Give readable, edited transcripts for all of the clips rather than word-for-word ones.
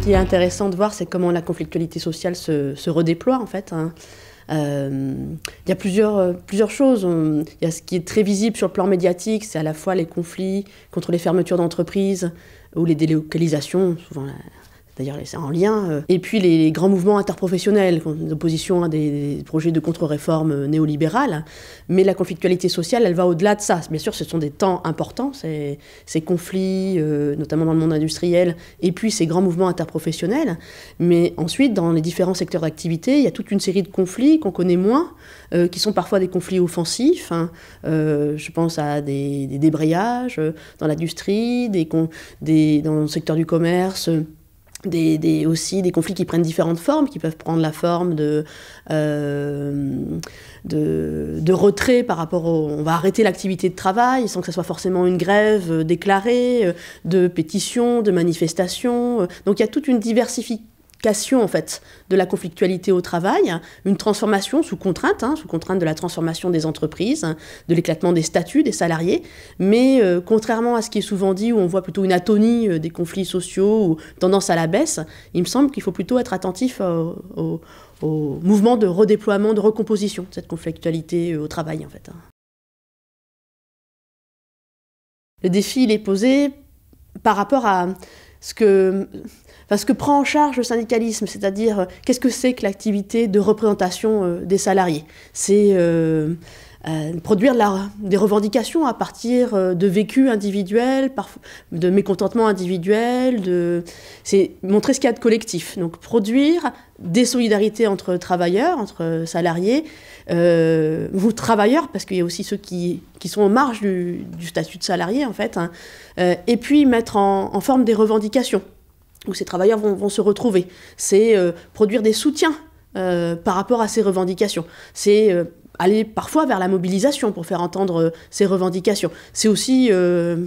qui est intéressant de voir, c'est comment la conflictualité sociale se redéploie, en fait. Il y a plusieurs choses. Il y a ce qui est très visible sur le plan médiatique, c'est à la fois les conflits contre les fermetures d'entreprises ou les délocalisations, souvent d'ailleurs c'est en lien, et puis les grands mouvements interprofessionnels, d'opposition à des projets de contre-réforme néolibérales. Mais la conflictualité sociale, elle va au-delà de ça. Bien sûr, ce sont des temps importants, ces conflits, notamment dans le monde industriel, et puis ces grands mouvements interprofessionnels. Mais ensuite, dans les différents secteurs d'activité, il y a toute une série de conflits qu'on connaît moins, qui sont parfois des conflits offensifs. Je pense à des débrayages dans l'industrie, dans le secteur du commerce, aussi des conflits qui prennent différentes formes, qui peuvent prendre la forme de retrait par rapport on va arrêter l'activité de travail sans que ce soit forcément une grève déclarée, de pétitions, de manifestations. Donc il y a toute une diversification en fait de la conflictualité au travail, une transformation sous contrainte de la transformation des entreprises, de l'éclatement des statuts des salariés, mais contrairement à ce qui est souvent dit, où on voit plutôt une atonie des conflits sociaux ou tendance à la baisse, il me semble qu'il faut plutôt être attentif au mouvement de redéploiement, de recomposition de cette conflictualité au travail en fait. Le défi il est posé par rapport à ce que prend en charge le syndicalisme, c'est-à-dire qu'est-ce que c'est que l'activité de représentation des salariés. C'est produire des revendications à partir de vécus individuels, de mécontentements individuels, c'est montrer ce qu'il y a de collectif. Donc produire des solidarités entre travailleurs, entre salariés, ou travailleurs, parce qu'il y a aussi ceux qui sont en marge du statut de salarié, en fait, et puis mettre en forme des revendications où ces travailleurs vont se retrouver. C'est produire des soutiens par rapport à ces revendications. C'est aller parfois vers la mobilisation pour faire entendre ces revendications. C'est aussi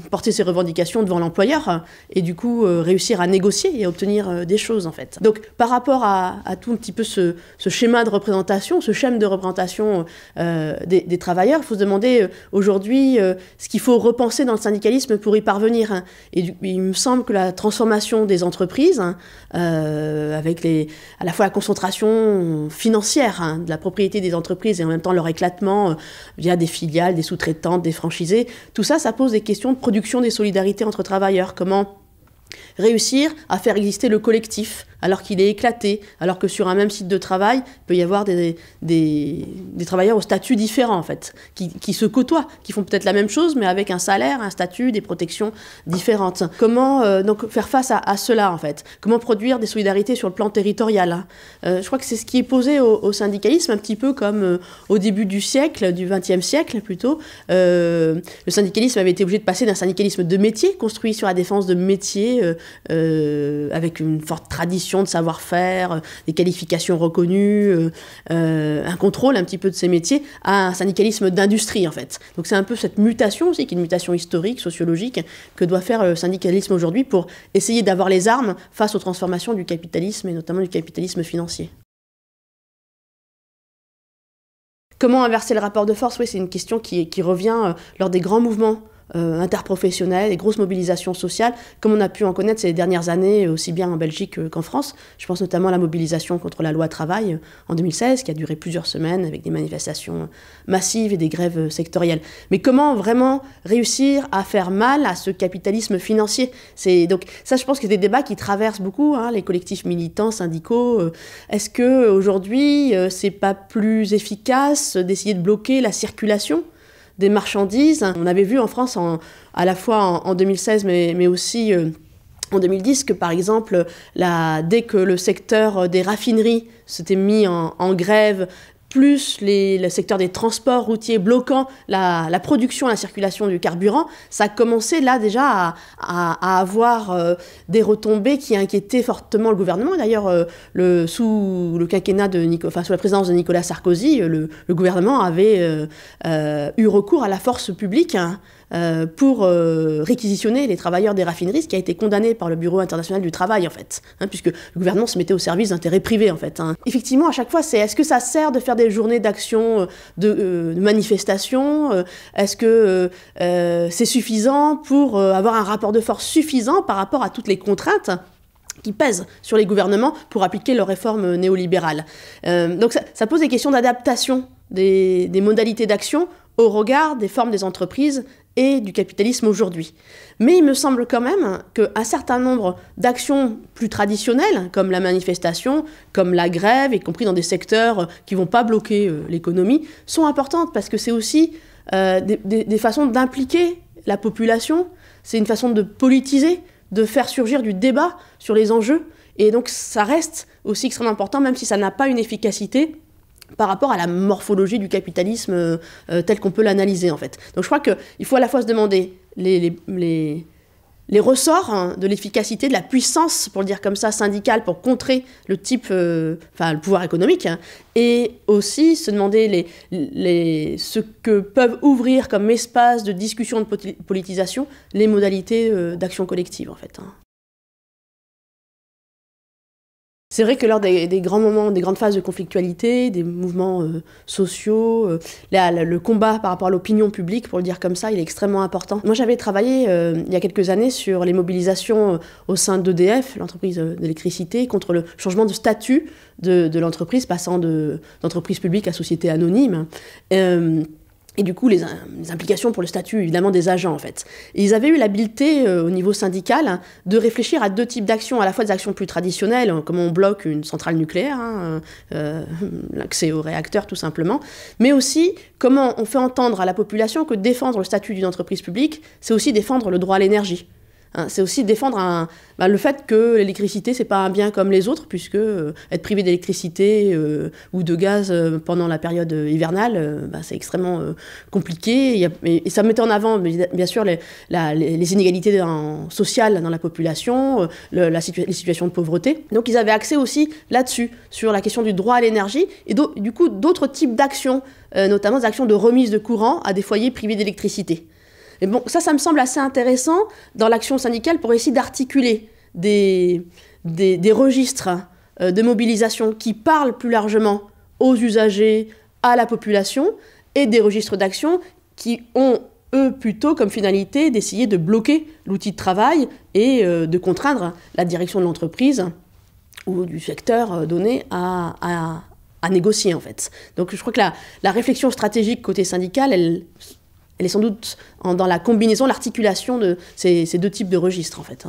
porter ces revendications devant l'employeur et du coup réussir à négocier et à obtenir des choses en fait. Donc par rapport à tout un petit peu ce schéma de représentation, ce schème de représentation des travailleurs, il faut se demander aujourd'hui ce qu'il faut repenser dans le syndicalisme pour y parvenir. Et il me semble que la transformation des entreprises, avec à la fois la concentration financière de la propriété des entreprises et en même temps leur éclatement via des filiales, des sous-traitantes, des franchisés, tout ça, ça pose des questions de production des solidarités entre travailleurs. Comment réussir à faire exister le collectif alors qu'il est éclaté, alors que sur un même site de travail, il peut y avoir des travailleurs au statut différent, en fait, qui se côtoient, qui font peut-être la même chose, mais avec un salaire, un statut, des protections différentes. Comment donc faire face à cela, en fait? Comment produire des solidarités sur le plan territorial? Je crois que c'est ce qui est posé au syndicalisme, un petit peu comme au début du siècle, du XXe siècle plutôt. Le syndicalisme avait été obligé de passer d'un syndicalisme de métier, construit sur la défense de métiers, avec une forte tradition de savoir-faire, des qualifications reconnues, un contrôle un petit peu de ces métiers, à un syndicalisme d'industrie en fait. Donc c'est un peu cette mutation aussi, qui est une mutation historique, sociologique, que doit faire le syndicalisme aujourd'hui pour essayer d'avoir les armes face aux transformations du capitalisme et notamment du capitalisme financier. Comment inverser le rapport de force? Oui, c'est une question qui revient lors des grands mouvements interprofessionnelles, des grosses mobilisations sociales, comme on a pu en connaître ces dernières années, aussi bien en Belgique qu'en France. Je pense notamment à la mobilisation contre la loi travail en 2016, qui a duré plusieurs semaines avec des manifestations massives et des grèves sectorielles. Mais comment vraiment réussir à faire mal à ce capitalisme financier? Donc ça, je pense que c'est des débats qui traversent beaucoup les collectifs militants, syndicaux. Est-ce qu'aujourd'hui, c'est pas plus efficace d'essayer de bloquer la circulation des marchandises? On avait vu en France, à la fois en 2016, mais aussi en 2010, que par exemple, dès que le secteur des raffineries s'était mis en grève, plus le secteur des transports routiers bloquant la production, la circulation du carburant, ça a commencé là déjà à avoir des retombées qui inquiétaient fortement le gouvernement. D'ailleurs, sous le quinquennat sous la présidence de Nicolas Sarkozy, le gouvernement avait eu recours à la force publique pour réquisitionner les travailleurs des raffineries, ce qui a été condamné par le Bureau international du travail, en fait, puisque le gouvernement se mettait au service d'intérêts privés, en fait. Effectivement, à chaque fois, est-ce que ça sert de faire des journées d'action, de manifestation? Est-ce que c'est suffisant pour avoir un rapport de force suffisant par rapport à toutes les contraintes qui pèsent sur les gouvernements pour appliquer leurs réformes néolibérales. Donc ça pose des questions d'adaptation des modalités d'action au regard des formes des entreprises et du capitalisme aujourd'hui. Mais il me semble quand même qu'un certain nombre d'actions plus traditionnelles, comme la manifestation, comme la grève, y compris dans des secteurs qui ne vont pas bloquer l'économie, sont importantes parce que c'est aussi des façons d'impliquer la population, c'est une façon de politiser, de faire surgir du débat sur les enjeux. Et donc ça reste aussi extrêmement important, même si ça n'a pas une efficacité par rapport à la morphologie du capitalisme tel qu'on peut l'analyser en fait. Donc je crois qu'il faut à la fois se demander les ressorts de l'efficacité, de la puissance, pour le dire comme ça, syndicale, pour contrer le le pouvoir économique, et aussi se demander ce que peuvent ouvrir comme espace de discussion, de politisation, les modalités d'action collective en fait. C'est vrai que lors des grands moments, des grandes phases de conflictualité, des mouvements sociaux, le combat par rapport à l'opinion publique, pour le dire comme ça, il est extrêmement important. Moi, j'avais travaillé il y a quelques années sur les mobilisations au sein d'EDF, l'entreprise d'électricité, contre le changement de statut de l'entreprise, passant d'entreprise publique à société anonyme. Et du coup, les implications pour le statut, évidemment, des agents, en fait. Et ils avaient eu l'habileté, au niveau syndical, de réfléchir à deux types d'actions, à la fois des actions plus traditionnelles, comme on bloque une centrale nucléaire, l'accès aux réacteurs, tout simplement, mais aussi comment on fait entendre à la population que défendre le statut d'une entreprise publique, c'est aussi défendre le droit à l'énergie. C'est aussi défendre le fait que l'électricité, c'est pas un bien comme les autres, puisque être privé d'électricité ou de gaz pendant la période hivernale, c'est extrêmement compliqué. Et ça mettait en avant, bien sûr, les inégalités sociales dans la population, les situations de pauvreté. Donc ils avaient accès aussi là-dessus, sur la question du droit à l'énergie, et du coup d'autres types d'actions, notamment des actions de remise de courant à des foyers privés d'électricité. Et bon, ça me semble assez intéressant dans l'action syndicale pour essayer d'articuler des registres de mobilisation qui parlent plus largement aux usagers, à la population, et des registres d'action qui ont, eux, plutôt comme finalité d'essayer de bloquer l'outil de travail et de contraindre la direction de l'entreprise ou du secteur donné à négocier, en fait. Donc je crois que la réflexion stratégique côté syndical, elle est sans doute dans la combinaison, l'articulation de ces deux types de registres, en fait.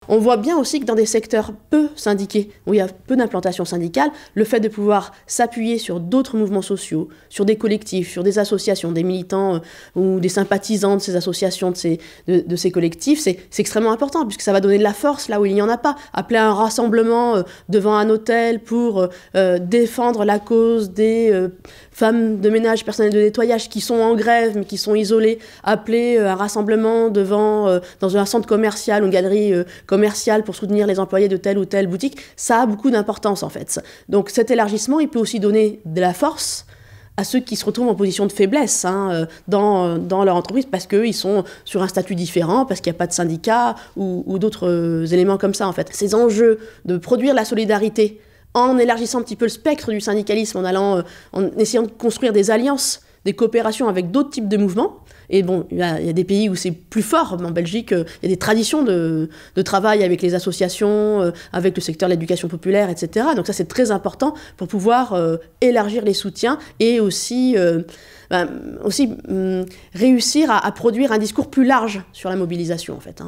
On voit bien aussi que dans des secteurs peu syndiqués, où il y a peu d'implantation syndicale, le fait de pouvoir s'appuyer sur d'autres mouvements sociaux, sur des collectifs, sur des associations, des militants ou des sympathisants de ces associations, de ces collectifs, c'est extrêmement important, puisque ça va donner de la force là où il n'y en a pas. Appeler à un rassemblement devant un hôtel pour défendre la cause des femmes de ménage, personnel de nettoyage qui sont en grève, mais qui sont isolées, appeler un rassemblement dans un centre commercial ou une galerie commerciale pour soutenir les employés de telle ou telle boutique, ça a beaucoup d'importance en fait. Donc cet élargissement, il peut aussi donner de la force à ceux qui se retrouvent en position de faiblesse dans leur entreprise parce qu'ils sont sur un statut différent, parce qu'il n'y a pas de syndicat ou d'autres éléments comme ça en fait. Ces enjeux de produire la solidarité en élargissant un petit peu le spectre du syndicalisme, en essayant de construire des alliances, des coopérations avec d'autres types de mouvements. Et bon, il y a des pays où c'est plus fort. En Belgique, il y a des traditions de travail avec les associations, avec le secteur de l'éducation populaire, etc. Donc ça, c'est très important pour pouvoir élargir les soutiens et aussi réussir à produire un discours plus large sur la mobilisation, en fait.